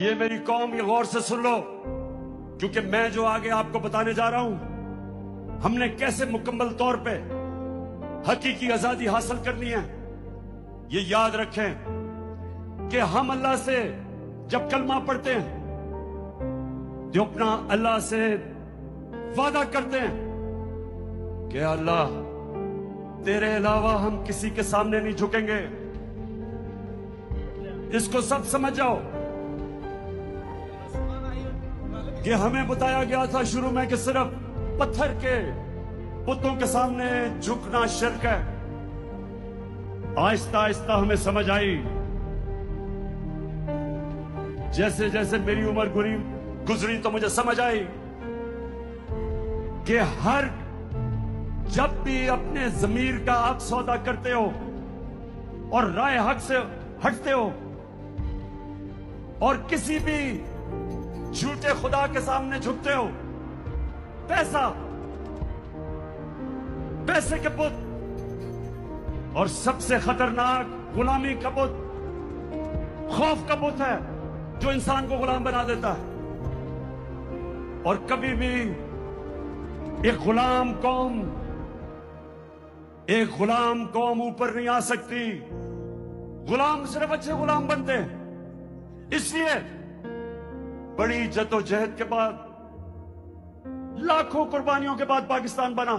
ये मेरी कौम, ये गौर से सुन लो, क्योंकि मैं जो आगे आपको बताने जा रहा हूं, हमने कैसे मुकम्मल तौर पे हकीकी आजादी हासिल करनी है। ये याद रखें कि हम अल्लाह से जब कलमा पढ़ते हैं तो अपना अल्लाह से वादा करते हैं कि अल्लाह तेरे अलावा हम किसी के सामने नहीं झुकेंगे। इसको सब समझ जाओ कि हमें बताया गया था शुरू में कि सिर्फ पत्थर के बुतों के सामने झुकना शिर्क है। आहिस्ता आहिस्ता हमें समझ आई, जैसे जैसे मेरी उम्र गुजरी तो मुझे समझ आई कि जब भी अपने जमीर का हक सौदा करते हो और राय हक से हटते हो और किसी भी झूठे खुदा के सामने झुकते हो, पैसे के बुत और सबसे खतरनाक गुलामी का बुत खौफ का बुत है जो इंसान को गुलाम बना देता है। और कभी भी एक गुलाम कौम ऊपर नहीं आ सकती। गुलाम सिर्फ अच्छे गुलाम बनते हैं। इसलिए बड़ी जद्दोजहद के बाद, लाखों कुर्बानियों के बाद पाकिस्तान बना।